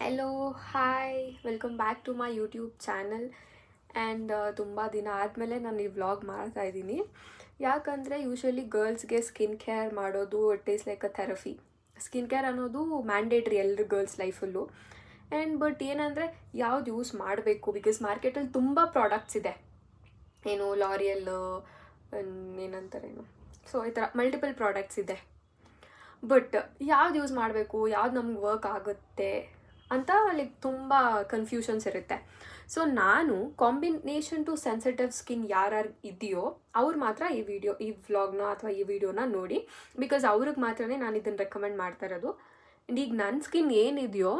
Hello hi welcome back to my YouTube channel and ತುಂಬ ದಿನ ಆದಮೇಲೆ ನಾನು ಈ ವ್ಲಾಗ್ ಮಾಡ್ತಾ ಇದ್ದೀನಿ. ಯಾಕಂದರೆ ಯೂಶ್ವಲಿ ಗರ್ಲ್ಸ್ಗೆ ಸ್ಕಿನ್ ಕೇರ್ ಮಾಡೋದು it is like a therapy. Skin care ಅನ್ನೋದು ಮ್ಯಾಂಡೇಟ್ರಿ ಎಲ್ಲರ ಗರ್ಲ್ಸ್ ಲೈಫಲ್ಲೂ. ಆ್ಯಂಡ್ ಬಟ್ ಏನಂದರೆ ಯಾವ್ದು ಯೂಸ್ ಮಾಡಬೇಕು, ಬಿಕಾಸ್ ಮಾರ್ಕೆಟಲ್ಲಿ ತುಂಬ ಪ್ರಾಡಕ್ಟ್ಸ್ ಇದೆ. ಏನು ಲಾರಿಯಲ್ ಏನಂತಾರೇನು, ಸೊ ಈ ಥರ ಮಲ್ಟಿಪಲ್ ಪ್ರಾಡಕ್ಟ್ಸ್ ಇದೆ. ಬಟ್ ಯಾವ್ದು ಯೂಸ್ ಮಾಡಬೇಕು, ಯಾವ್ದು ನಮ್ಗೆ ವರ್ಕ್ ಆಗುತ್ತೆ ಅಂತ ಲೈಕ್ ತುಂಬ ಕನ್ಫ್ಯೂಷನ್ಸ್ ಇರುತ್ತೆ. ಸೊ ನಾನು ಕಾಂಬಿನೇಷನ್ ಟು ಸೆನ್ಸಿಟಿವ್ ಸ್ಕಿನ್ ಯಾರ್ಯಾರು ಇದೆಯೋ ಅವ್ರು ಮಾತ್ರ ಈ ವ್ಲಾಗ್ನ ಅಥವಾ ಈ ವಿಡಿಯೋನ ನೋಡಿ, ಬಿಕಾಸ್ ಅವ್ರಿಗೆ ಮಾತ್ರನೇ ನಾನು ಇದನ್ನು ರೆಕಮೆಂಡ್ ಮಾಡ್ತಾ ಇರೋದು. ಆ್ಯಂಡ್ ಈಗ ನನ್ನ ಸ್ಕಿನ್ ಏನಿದೆಯೋ,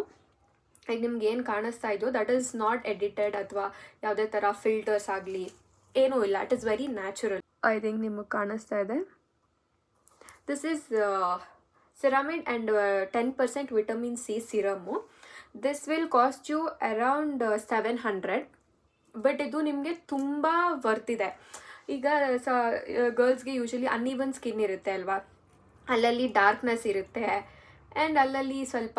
ಈಗ ನಿಮ್ಗೆ ಏನು ಕಾಣಿಸ್ತಾ ಇದೆಯೋ ದಟ್ ಈಸ್ ನಾಟ್ ಎಡಿಟೆಡ್ ಅಥವಾ ಯಾವುದೇ ಥರ ಫಿಲ್ಟರ್ಸ್ ಆಗಲಿ ಏನೂ ಇಲ್ಲ. It is very natural. I think ನಿಮಗೆ ಕಾಣಿಸ್ತಾ ಇದೆ. This is ceramide and 10% vitamin C serum. This will cost you around 700, but ಇದು ನಿಮಗೆ ತುಂಬ ವರ್ತಿದೆ. ಈಗ ಗರ್ಲ್ಸ್ಗೆ ಯೂಶಲಿ ಅನ್ಈವನ್ ಸ್ಕಿನ್ ಇರುತ್ತೆ ಅಲ್ವಾ, ಅಲ್ಲಲ್ಲಿ ಡಾರ್ಕ್ನೆಸ್ ಇರುತ್ತೆ ಆ್ಯಂಡ್ ಅಲ್ಲಲ್ಲಿ ಸ್ವಲ್ಪ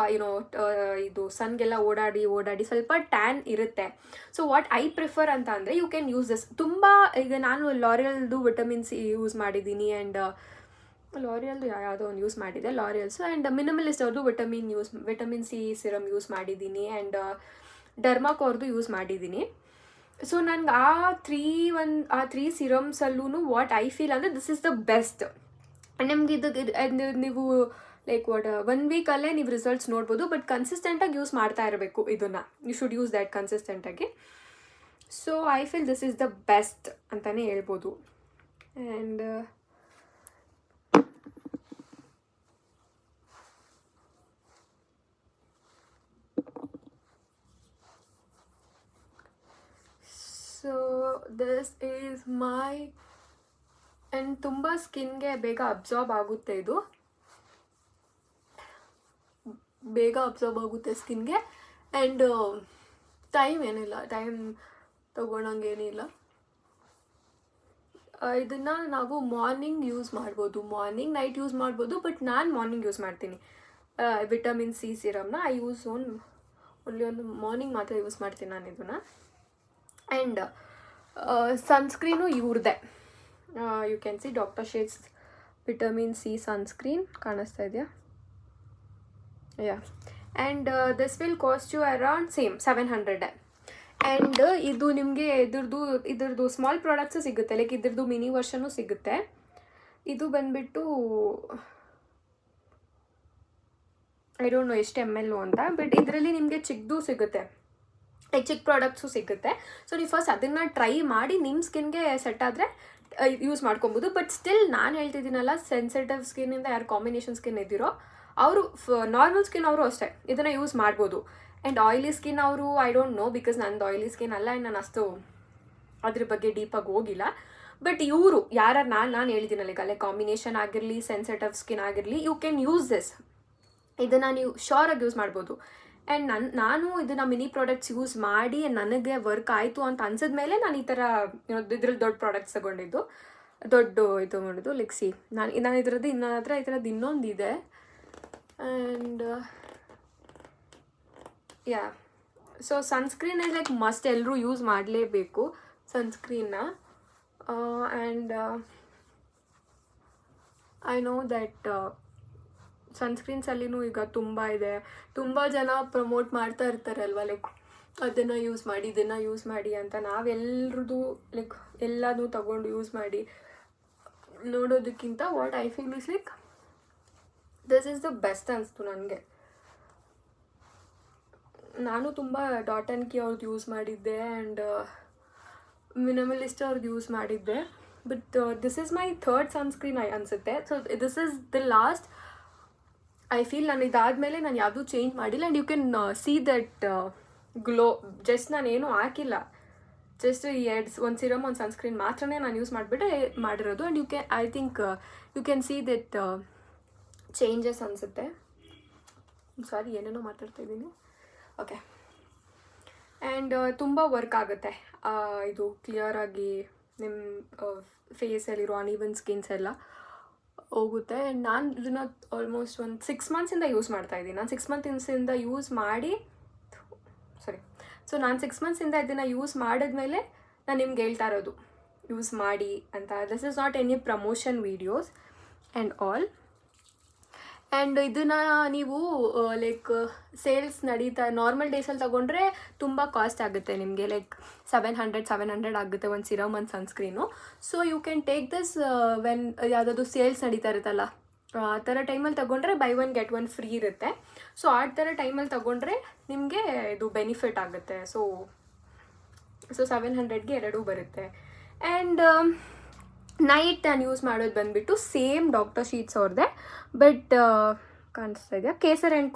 ಇದು ಸನ್ಗೆಲ್ಲ ಓಡಾಡಿ ಸ್ವಲ್ಪ ಟ್ಯಾನ್ ಇರುತ್ತೆ. ಸೊ ವಾಟ್ ಐ ಪ್ರಿಫರ್ ಅಂತ ಅಂದರೆ ಯು ಕ್ಯಾನ್ ಯೂಸ್ ದಿಸ್. ತುಂಬ ಈಗ ನಾನು ಲಾರಿಯಲ್ದು ವಿಟಮಿನ್ ಸಿ ಯೂಸ್ ಮಾಡಿದ್ದೀನಿ ಆ್ಯಂಡ್ ಲಾರಿಯಲ್ದು ಯಾವುದೋ ಒಂದು ಯೂಸ್ ಮಾಡಿದೆ, ಲಾರಿಯಲ್ಸು. ಆ್ಯಂಡ್ ಮಿನಿಮಲಿಸ್ಟ್ ಅವ್ರದ್ದು ವಿಟಮಿನ್ ಸಿ ಸಿರಮ್ ಯೂಸ್ ಮಾಡಿದ್ದೀನಿ ಆ್ಯಂಡ್ ಡರ್ಮಾಕ್ ಅವ್ರದ್ದು ಯೂಸ್ ಮಾಡಿದ್ದೀನಿ. ಸೊ ನನಗೆ ಆ ತ್ರೀ ಸಿರಮ್ಸಲ್ಲೂ ವಾಟ್ ಐ ಫೀಲ್ ಅಂದರೆ ದಿಸ್ ಇಸ್ ದ ಬೆಸ್ಟ್. ನಿಮ್ಗೆ ಇದು ನೀವು ಲೈಕ್ 1 ವೀಕಲ್ಲೇ ನೀವು ರಿಸಲ್ಟ್ಸ್ ನೋಡ್ಬೋದು, ಬಟ್ ಕನ್ಸಿಸ್ಟೆಂಟಾಗಿ ಯೂಸ್ ಮಾಡ್ತಾ ಇರಬೇಕು ಇದನ್ನು. ಯು ಶುಡ್ ಯೂಸ್ ದ್ಯಾಟ್ ಕನ್ಸಿಸ್ಟೆಂಟಾಗಿ. So I feel this is the best ಅಂತಲೇ ಹೇಳ್ಬೋದು. And so this is my and ತುಂಬ ಸ್ಕಿನ್ಗೆ ಬೇಗ ಅಬ್ಸಾರ್ಬ್ ಆಗುತ್ತೆ, ಇದು ಬೇಗ ಅಬ್ಸಾರ್ಬ್ ಆಗುತ್ತೆ ಸ್ಕಿನ್ಗೆ. ಆ್ಯಂಡ್ ಟೈಮ್ ತೊಗೊಳಂಗೇನಿಲ್ಲ. ಇದನ್ನು ನಾವು ಮಾರ್ನಿಂಗ್ ಯೂಸ್ ಮಾಡ್ಬೋದು, ಮಾರ್ನಿಂಗ್ ನೈಟ್ ಯೂಸ್ ಮಾಡ್ಬೋದು, ಬಟ್ ನಾನು ಮಾರ್ನಿಂಗ್ ಯೂಸ್ ಮಾಡ್ತೀನಿ. ವಿಟಮಿನ್ ಸಿ ಸಿರಮ್ನ ಐ ಯೂಸ್ ಓನ್ಲಿ ಒಂದು ಮಾರ್ನಿಂಗ್ ಮಾತ್ರ ಯೂಸ್ ಮಾಡ್ತೀನಿ ನಾನು ಇದನ್ನು. ಆ್ಯಂಡ್ ಸನ್ಸ್ಕ್ರೀನು ಇವ್ರದ್ದೆ, you can see doctor Sheth's vitamin C sunscreen ಕಾಣಿಸ್ತಾ ಇದೆಯಾ? Yeah. And this will cost you around same 700. And ಇದು ನಿಮಗೆ ಇದ್ರದ್ದು ಸ್ಮಾಲ್ ಪ್ರಾಡಕ್ಟ್ಸು ಸಿಗುತ್ತೆ, ಲೈಕ್ ಇದ್ರದ್ದು ಮಿನಿ ವರ್ಷನು ಸಿಗುತ್ತೆ. ಇದು ಬಂದುಬಿಟ್ಟು ಐ ಡೋಂಟ್ ನೋ ಎಷ್ಟು ML ಅಂತ, ಬಟ್ ಇದರಲ್ಲಿ ನಿಮಗೆ ಚಿಕ್ಕದು ಸಿಗುತ್ತೆ, ಚಿಕ್ಕ ಪ್ರಾಡಕ್ಟ್ಸು ಸಿಗುತ್ತೆ. ಸೊ ನೀವು ಫಸ್ಟ್ ಅದನ್ನು ಟ್ರೈ ಮಾಡಿ ನಿಮ್ಮ ಸ್ಕಿನ್ಗೆ ಸೆಟ್ ಆದರೆ ಯೂಸ್ ಮಾಡ್ಕೊಬೋದು. ಬಟ್ ಸ್ಟಿಲ್ ನಾನು ಹೇಳ್ತಿದ್ದೀನಲ್ಲ, ಸೆನ್ಸಿಟಿವ್ ಸ್ಕಿನ್ನಿಂದ ಯಾರು ಕಾಂಬಿನೇಷನ್ ಸ್ಕಿನ್ ಇದ್ದೀರೋ ಅವರು, ನಾರ್ಮಲ್ ಸ್ಕಿನ್ ಅವರು ಅಷ್ಟೇ ಇದನ್ನು ಯೂಸ್ ಮಾಡ್ಬೋದು. ಆ್ಯಂಡ್ ಆಯಿಲಿ ಸ್ಕಿನ್ ಅವರು ಐ ಡೋಂಟ್ ನೋ, ಬಿಕಾಸ್ ನಂದು ಆಯಿಲಿ ಸ್ಕಿನ್ ಅಲ್ಲ ಆ್ಯಂಡ್ ನಾನು ಅಷ್ಟು ಅದ್ರ ಬಗ್ಗೆ ಡೀಪಾಗಿ ಹೋಗಿಲ್ಲ. ಬಟ್ ಇವರು ನಾನು ಹೇಳಿದ್ದೀನಲ್ಲ, ಈಗ ಅಲ್ಲೇ ಕಾಂಬಿನೇಷನ್ ಆಗಿರಲಿ ಸೆನ್ಸಿಟಿವ್ ಸ್ಕಿನ್ ಆಗಿರಲಿ, ಯು ಕ್ಯಾನ್ ಯೂಸ್ ದಿಸ್. ಇದನ್ನು ನೀವು ಶ್ಯೂರಾಗಿ ಯೂಸ್ ಮಾಡ್ಬೋದು. ಆ್ಯಂಡ್ ನಾನು ಇದನ್ನು ಮಿನಿ ಪ್ರಾಡಕ್ಟ್ಸ್ ಯೂಸ್ ಮಾಡಿ ನನಗೆ ವರ್ಕ್ ಆಯಿತು ಅಂತ ಅನ್ಸಿದ್ಮೇಲೆ ನಾನು ಈ ಥರ ಇದ್ರಲ್ಲಿ ದೊಡ್ಡ ಪ್ರಾಡಕ್ಟ್ಸ್ ತೊಗೊಂಡಿದ್ದು, ತೊಗೊಂಡಿದ್ದು. ಲೈಕ್ ಸಿ ನಾನು ಇದರದ್ದು ನನ್ನ ಹತ್ರ ಈ ಥರದ್ದು ಇನ್ನೊಂದಿದೆ. And yeah, so sunscreen is like must, ಎಲ್ಲರೂ ಯೂಸ್ ಮಾಡಲೇಬೇಕು ಸನ್ಸ್ಕ್ರೀನ್ನ. ಆ್ಯಂಡ್ ಐ ನೋ ದಟ್ ಸನ್ಸ್ಕ್ರೀನ್ಸಲ್ಲಿನೂ ಈಗ ತುಂಬ ಇದೆ, ತುಂಬ ಜನ ಪ್ರಮೋಟ್ ಮಾಡ್ತಾ ಇರ್ತಾರಲ್ವ, ಲೈಕ್ ಅದನ್ನು ಯೂಸ್ ಮಾಡಿ ಇದನ್ನು ಯೂಸ್ ಮಾಡಿ ಅಂತ. ನಾವೆಲ್ಲರದು ಲೈಕ್ ಎಲ್ಲನೂ ತಗೊಂಡು ಯೂಸ್ ಮಾಡಿ ನೋಡೋದಕ್ಕಿಂತ what I feel is like this is the best ಅನಿಸ್ತು ನನಗೆ. ನಾನು ತುಂಬ ಡಾಟ್ ಆ್ಯಂಡ್ ಕಿ ಅವ್ರದ್ದು ಯೂಸ್ ಮಾಡಿದ್ದೆ ಆ್ಯಂಡ್ ಮಿನಿಮಲಿಸ್ಟ್ ಅವ್ರದ್ದು ಯೂಸ್ ಮಾಡಿದ್ದೆ. But this is my third sunscreen ಅನಿಸುತ್ತೆ. So this is the last. I feel ನಾನು ಇದಾದಮೇಲೆ ನಾನು ಯಾವುದೂ ಚೇಂಜ್ ಮಾಡಿಲ್ಲ. And you can see that glow. Just ನಾನೇನು ಹಾಕಿಲ್ಲ, ಜಸ್ಟ್ ಒಂದು ಸಿರಮ್ ಒಂದು ಸನ್ಸ್ಕ್ರೀನ್ ಮಾತ್ರನೇ ನಾನು ಯೂಸ್ ಮಾಡಿರೋದು. And I think you can see that changes ಅನಿಸುತ್ತೆ. ಸಾರಿ, ಏನೇನೋ ಮಾತಾಡ್ತಾಯಿದ್ದೀನಿ. ಓಕೆ. ಆ್ಯಂಡ್ ತುಂಬ ವರ್ಕ್ ಆಗುತ್ತೆ ಇದು ಕ್ಲಿಯರಾಗಿ ನಿಮ್ಮ ಫೇಸಲ್ಲಿರೋ ಅನ್ಈವನ್ ಸ್ಕಿನ್ಸ್ ಎಲ್ಲ ಹೋಗುತ್ತೆ. ಆ್ಯಂಡ್ ನಾನು ಇದನ್ನು ಆಲ್ಮೋಸ್ಟ್ ಒಂದು 6 ಮಂತ್ಸಿಂದ ಯೂಸ್ ಮಾಡ್ತಾಯಿದ್ದೀನಿ. ನಾನು 6 ಮಂತ್ಸಿಂದ ಯೂಸ್ ಮಾಡಿ ಸಾರಿ. ಸೊ ನಾನು 6 ಮಂತ್ಸಿಂದ ಇದನ್ನು ಯೂಸ್ ಮಾಡಿದ್ಮೇಲೆ ನಾನು ನಿಮ್ಗೆ ಹೇಳ್ತಾ ಇರೋದು ಯೂಸ್ ಮಾಡಿ ಅಂತ. This is not any promotion videos and all. And ಇದನ್ನು ನೀವು ಲೈಕ್ ಸೇಲ್ಸ್ ನಡೀತಾ ನಾರ್ಮಲ್ ಡೇಸಲ್ಲಿ ತೊಗೊಂಡ್ರೆ ತುಂಬ ಕಾಸ್ಟ್ ಆಗುತ್ತೆ ನಿಮಗೆ, ಲೈಕ್ 700 ಆಗುತ್ತೆ ಒಂದು ಸಿರಮ್ ಒಂದು sunscreen. So you can take this when ಯಾವುದಾದ್ರು ಸೇಲ್ಸ್ ನಡೀತಾ ಇರುತ್ತಲ್ಲ ಆ ಥರ ಟೈಮಲ್ಲಿ ತೊಗೊಂಡ್ರೆ ಬೈ 1 get 1 ಫ್ರೀ ಇರುತ್ತೆ. ಸೊ ಆ ಥರ ಟೈಮಲ್ಲಿ ತೊಗೊಂಡ್ರೆ ನಿಮಗೆ ಇದು ಬೆನಿಫಿಟ್ ಆಗುತ್ತೆ. ಸೊ 700ಗೆ ಎರಡೂ ಬರುತ್ತೆ. ಆ್ಯಂಡ್ ನೈಟ್ ನಾನು ಯೂಸ್ ಮಾಡೋದು ಬಂದುಬಿಟ್ಟು ಸೇಮ್ ಡಾಕ್ಟರ್ ಶೀಟ್ಸ್ ಅವ್ರದ್ದೇ, ಬಟ್ ಕಾಣಿಸ್ತಾ ಇದೆಯಾ, ಕೇಸರ್ ಆ್ಯಂಡ್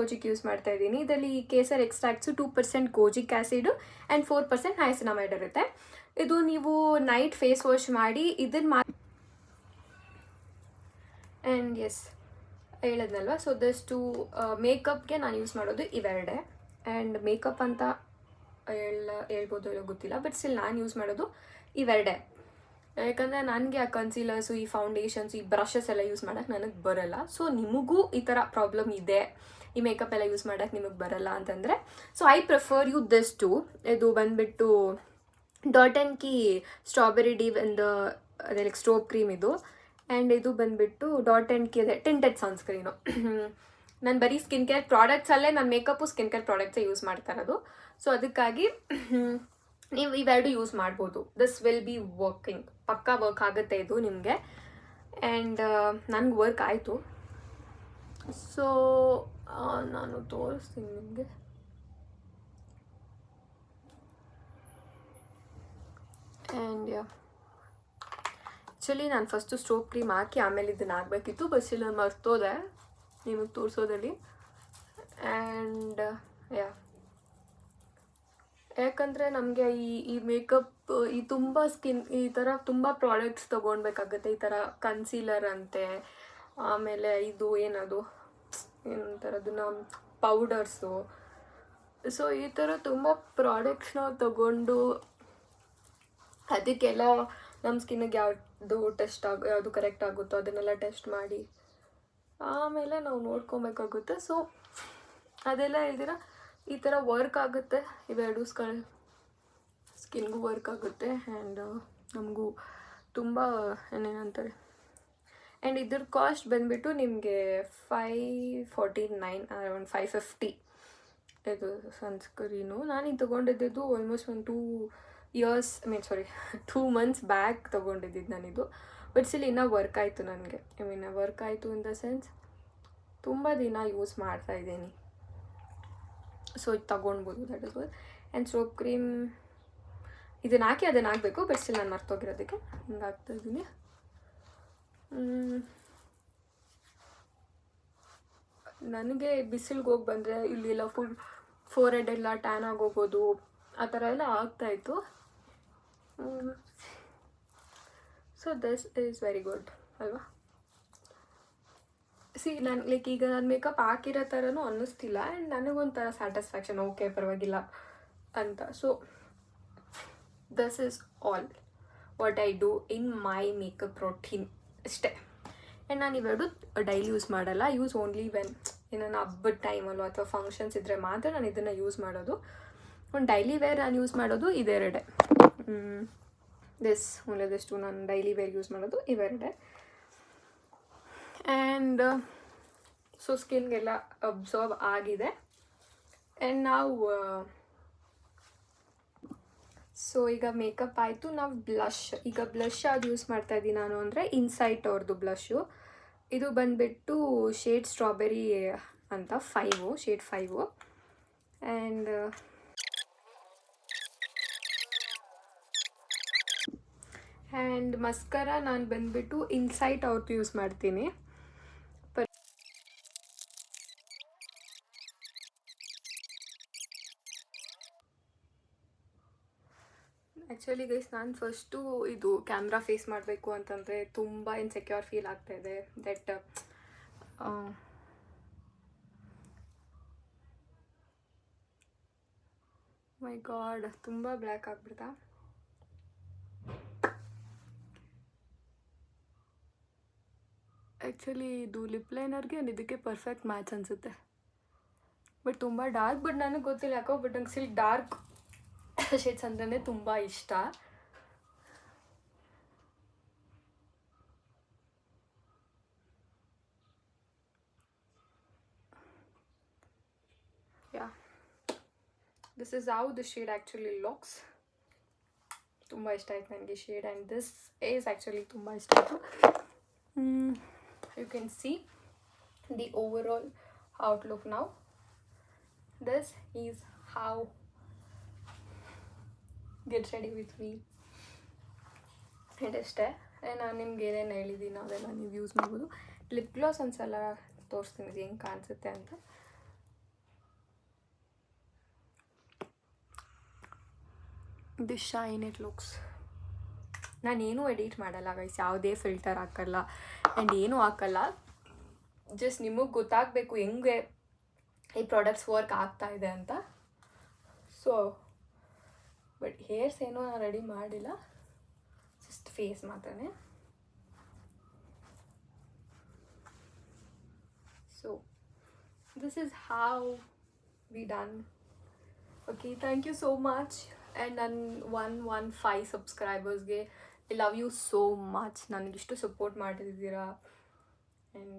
ಕೋಜಿಕ್ ಯೂಸ್ ಮಾಡ್ತಾ ಇದ್ದೀನಿ. ಇದರಲ್ಲಿ ಕೇಸರ್ ಎಕ್ಸ್ಟ್ರಾಕ್ಟ್ಸು 2% ಕೋಜಿಕ್ ಆ್ಯಸಿಡು ಆ್ಯಂಡ್ 4% ನೈಸಿನಮೈಡ್ ಇರುತ್ತೆ. ಇದು ನೀವು ನೈಟ್ ಫೇಸ್ ವಾಶ್ ಮಾಡಿ ಇದನ್ನು ಆ್ಯಂಡ್ ಎಸ್ ಹೇಳಿದ್ನಲ್ವ. ಸೊ ದಷ್ಟು ಮೇಕಪ್ಗೆ ನಾನು ಯೂಸ್ ಮಾಡೋದು ಇವೆರಡೇ. ಆ್ಯಂಡ್ ಮೇಕಪ್ ಅಂತ ಹೇಳ್ಬೋದು ಇಲ್ಲ ಗೊತ್ತಿಲ್ಲ, ಬಟ್ ಸ್ಟಿಲ್ ನಾನು ಯೂಸ್ ಮಾಡೋದು ಇವೆರಡೇ. ಯಾಕಂದರೆ ನನಗೆ ಆ ಕನ್ಸೀಲರ್ಸು, ಈ ಫೌಂಡೇಶನ್ಸು, ಈ ಬ್ರಷಸ್ ಎಲ್ಲ ಯೂಸ್ ಮಾಡೋಕ್ಕೆ ನನಗೆ ಬರೋಲ್ಲ. ಸೊ ನಿಮಗೂ ಈ ಥರ ಪ್ರಾಬ್ಲಮ್ ಇದೆ, ಈ ಮೇಕಪ್ ಎಲ್ಲ ಯೂಸ್ ಮಾಡೋಕ್ಕೆ ನಿಮಗೆ ಬರೋಲ್ಲ ಅಂತಂದರೆ so I prefer you this too. ಇದು ಬಂದುಬಿಟ್ಟು dot and key strawberry dew and ಅದೇ ಲೈಕ್ ಸ್ಟ್ರೋಬ್ ಕ್ರೀಮ್ ಇದು. ಆ್ಯಂಡ್ ಇದು ಬಂದುಬಿಟ್ಟು ಡಾಟ್ ಆ್ಯಂಡ್ ಕೀ ಅದೇ ಟಿಂಟೆಡ್ ಸನ್ಸ್ಕ್ರೀನು. ನಾನು ಬರೀ ಸ್ಕಿನ್ ಕೇರ್ ಪ್ರಾಡಕ್ಟ್ಸಲ್ಲೇ ನಾನು ಮೇಕಪ್ಪು ಸ್ಕಿನ್ ಕೇರ್ ಪ್ರಾಡಕ್ಟ್ಸೇ ಯೂಸ್ ಮಾಡ್ತಾ ಇರೋದು. ಸೊ ಅದಕ್ಕಾಗಿ ನೀವು ಇವೆರಡು ಯೂಸ್ ಮಾಡ್ಬೋದು. ದಿಸ್ ವಿಲ್ ಬಿ ವರ್ಕಿಂಗ್, ಪಕ್ಕಾ ವರ್ಕ್ ಆಗುತ್ತೆ ಇದು ನಿಮಗೆ. ಆ್ಯಂಡ್ ನನಗೆ ವರ್ಕ್ ಆಯಿತು. ಸೊ ನಾನು ತೋರಿಸ್ತೀನಿ ನಿಮಗೆ. ಆ್ಯಂಡ್ ಆ್ಯಕ್ಚುಲಿ ನಾನು ಫಸ್ಟು ಸ್ಟ್ರೋಬ್ ಕ್ರೀಮ್ ಹಾಕಿ ಆಮೇಲೆ ಇದನ್ನು ಹಾಕಬೇಕಿತ್ತು, ಬಟ್ ಸ್ಟಿಲ್ ನಾನು ಮರ್ತೋದೆ ನಿಮಗೆ ತೋರಿಸೋದಲ್ಲಿ. ಆ್ಯಂಡ್ ಯಾಕಂದರೆ ನಮಗೆ ಈ ಮೇಕಪ್ ಈ ತುಂಬ ಈ ಥರ ತುಂಬ ಪ್ರಾಡಕ್ಟ್ಸ್ ತೊಗೊಳ್ಬೇಕಾಗತ್ತೆ. ಈ ಥರ ಕನ್ಸೀಲರ್ ಅಂತೆ, ಆಮೇಲೆ ಇದು ಏನದು ಏನಂತಾರೆ ಅದನ್ನು ಪೌಡರ್ಸು. ಸೊ ಈ ಥರ ತುಂಬ ಪ್ರಾಡಕ್ಟ್ಸ್ನ ತೊಗೊಂಡು ಅದಕ್ಕೆಲ್ಲ ನಮ್ಮ ಸ್ಕಿನ್ನಿಗೆ ಯಾವುದು ಯಾವುದು ಕರೆಕ್ಟ್ ಆಗುತ್ತೋ ಅದನ್ನೆಲ್ಲ ಟೆಸ್ಟ್ ಮಾಡಿ ಆಮೇಲೆ ನಾವು ನೋಡ್ಕೊಬೇಕಾಗುತ್ತೆ. ಸೊ ಅದೆಲ್ಲ ಹೇಳ್ದಿರ ಈ ಥರ ವರ್ಕ್ ಆಗುತ್ತೆ. ಇವೆರಡು ಸ್ಕಿನ್ಗೂ ವರ್ಕ್ ಆಗುತ್ತೆ ಆ್ಯಂಡ್ ನಮಗೂ ತುಂಬ ಏನೇನಂತಾರೆ. ಆ್ಯಂಡ್ ಇದ್ರ ಕಾಸ್ಟ್ ಬಂದುಬಿಟ್ಟು ನಿಮಗೆ 549 ಅರೌಂಡ್ 550 ಇದು ಸನ್ಸ್ಕ್ರೀನು. ನಾನು ಇದು ತೊಗೊಂಡಿದ್ದು ಆಲ್ಮೋಸ್ಟ್ ಒಂದು 2 months ಬ್ಯಾಕ್ ತೊಗೊಂಡಿದ್ದು ನಾನಿದು. ಬಟ್ ಸ್ಟಿಲ್ ಇನ್ನೂ ವರ್ಕ್ ಆಯಿತು ನನಗೆ. ವರ್ಕ್ ಆಯಿತು ಇನ್ ದ ಸೆನ್ಸ್ ತುಂಬ ದಿನ ಯೂಸ್ ಮಾಡ್ತಾಯಿದ್ದೀನಿ. ಸೊ ಇದು ತೊಗೊಳ್ಬೋದು, that is work. And soap cream ಇದನ್ನು ಹಾಕಿ ಅದನ್ನು ಹಾಕಬೇಕು, ಬಟ್ ಸ್ಟಿಲ್ ನಾನು ಮರ್ತೋಗಿರೋದಕ್ಕೆ ಹಿಂಗೆ ಹಾಕ್ತಾಯಿದ್ದೀನಿ. ನನಗೆ ಬಿಸಿಲಿಗೆ ಹೋಗಿ ಬಂದರೆ ಇಲ್ಲೆಲ್ಲ ಫುಲ್ ಫೋರ್ಹೆಡ್ ಎಲ್ಲ ಟ್ಯಾನ್ ಆಗೋಗೋದು ಆ ಥರ ಎಲ್ಲ ಆಗ್ತಾಯಿತ್ತು. So this is very good ಅಲ್ವಾ. ನಾನು ಲೈಕ್ ಈಗ ನಾನು ಮೇಕಪ್ ಹಾಕಿರೋ ಥರನೂ ಅನ್ನಿಸ್ತಿಲ್ಲ. ಆ್ಯಂಡ್ ನನಗೊಂಥರ ಸ್ಯಾಟಿಸ್ಫ್ಯಾಕ್ಷನ್, ಓಕೆ ಪರವಾಗಿಲ್ಲ ಅಂತ. So this is all what I do in my makeup routine ಅಷ್ಟೇ. ಆ್ಯಂಡ್ ನಾನು ಇವೆರಡು ಡೈಲಿ ಯೂಸ್ ಮಾಡಲ್ಲ. ಯೂಸ್ ಓನ್ಲಿ ವೆನ್ ಏನಾನ ಹಬ್ಬದ ಟೈಮಲ್ಲೋ ಅಥವಾ ಫಂಕ್ಷನ್ಸ್ ಇದ್ದರೆ ಮಾತ್ರ ನಾನು ಇದನ್ನು ಯೂಸ್ ಮಾಡೋದು. ಒಂದು ಡೈಲಿ ವೇರ್ ನಾನು ಯೂಸ್ ಮಾಡೋದು ಇವೆರಡೆ. ದಿಷ್ಟು ನಾನು ಡೈಲಿ ವೇರ್ ಯೂಸ್ ಮಾಡೋದು ಇವೆರಡೆ. ಆ್ಯಂಡ್ ಸೊ ಸ್ಕಿನ್ಗೆಲ್ಲ ಅಬ್ಸಾರ್ಬ್ ಆಗಿದೆ. ಆ್ಯಂಡ್ ನಾವು ಸೊ ಈಗ ಮೇಕಪ್ ಆಯಿತು. ನಾವು ಈಗ ಬ್ಲಷ್ ಯಾವ್ದು ಯೂಸ್ ಮಾಡ್ತಾಯಿದ್ದೀನಿ ನಾನು ಅಂದರೆ ಇನ್ಸೈಟ್ ಅವ್ರದ್ದು ಬ್ಲಷು. ಇದು ಬಂದುಬಿಟ್ಟು ಶೇಡ್ ಸ್ಟ್ರಾಬೆರಿ ಅಂತ ಶೇಡ್ 5. ಆ್ಯಂಡ್ ಮಸ್ಕರ ನಾನು ಬಂದುಬಿಟ್ಟು ಇನ್ಸೈಟ್ ಅವ್ರದ್ದು ಯೂಸ್ ಮಾಡ್ತೀನಿ. ಆ್ಯಕ್ಚುಲಿ ಗೈಸ್ ನಾನು ಫಸ್ಟು ಇದು ಕ್ಯಾಮ್ರಾ ಫೇಸ್ ಮಾಡಬೇಕು ಅಂತಂದರೆ ತುಂಬ ಇನ್ಸೆಕ್ಯೂರ್ ಫೀಲ್ ಆಗ್ತಾಯಿದೆ. ದಟ್ ಮೈ ಗಾಡ್ ತುಂಬ ಬ್ಲ್ಯಾಕ್ ಆಗ್ಬಿಡ್ತಾ. ಆ್ಯಕ್ಚುಲಿ ಇದು ಲಿಪ್ ಲೈನರ್ಗೆ ಇದಕ್ಕೆ ಪರ್ಫೆಕ್ಟ್ ಮ್ಯಾಚ್ ಅನಿಸುತ್ತೆ. ಬಟ್ ತುಂಬ ಡಾರ್ಕ್, ಬಟ್ ನನಗೆ ಗೊತ್ತಿಲ್ಲ ಯಾಕೋ, ಬಟ್ ನಂಗೆ ಸ್ಟಿಲ್ ಡಾರ್ಕ್ ಶೇಡ್ಸ್ ಅಂದ್ರೇ ತುಂಬ ಇಷ್ಟ. Yeah, this is how the shade actually looks. ತುಂಬ ಇಷ್ಟ ಆಯ್ತು ನನಗೆ shade, and this is actually ತುಂಬ ಇಷ್ಟ ಆಯಿತು. You can see the overall outlook now. This is how get ready with me. and ಅಷ್ಟೇ. ನಾನು ನಿಮ್ಗೆ ಏನೇನು ಹೇಳಿದ್ದೀನಿ ಅದೆಲ್ಲ ನೀವು ಯೂಸ್ ಮಾಡ್ಬೋದು. ಲಿಪ್ ಗ್ಲಾಸ್ ಒಂದ್ಸಲ ತೋರಿಸ್ತೀನಿ ಇದು ಹೆಂಗೆ ಕಾಣಿಸುತ್ತೆ ಅಂತ. This shine it looks. ನಾನೇನು ಎಡಿಟ್ ಮಾಡಲ್ಲ ಗೈಸ್, ಯಾವುದೇ ಫಿಲ್ಟರ್ ಹಾಕಲ್ಲ ಆ್ಯಂಡ್ ಏನೂ ಹಾಕಲ್ಲ. ಜಸ್ಟ್ ನಿಮಗೆ ಗೊತ್ತಾಗಬೇಕು ಹೆಂಗೆ ಈ ಪ್ರಾಡಕ್ಟ್ಸ್ ವರ್ಕ್ ಆಗ್ತಾ ಇದೆ ಅಂತ. ಸೊ ಬಟ್ ಹೇರ್ಸ್ ಏನೋ ನಾನು ರೆಡಿ ಮಾಡಿಲ್ಲ, ಜಸ್ಟ್ ಫೇಸ್ ಮಾತ್ರನೇ. So this is how we done. Okay, thank you so much. And ನನ್ನ 115 ಸಬ್ಸ್ಕ್ರೈಬರ್ಸ್ಗೆ I love you so much. ನನಗಿಷ್ಟು ಸಪೋರ್ಟ್ ಮಾಡಿದ್ದೀರಾ. ಆ್ಯಂಡ್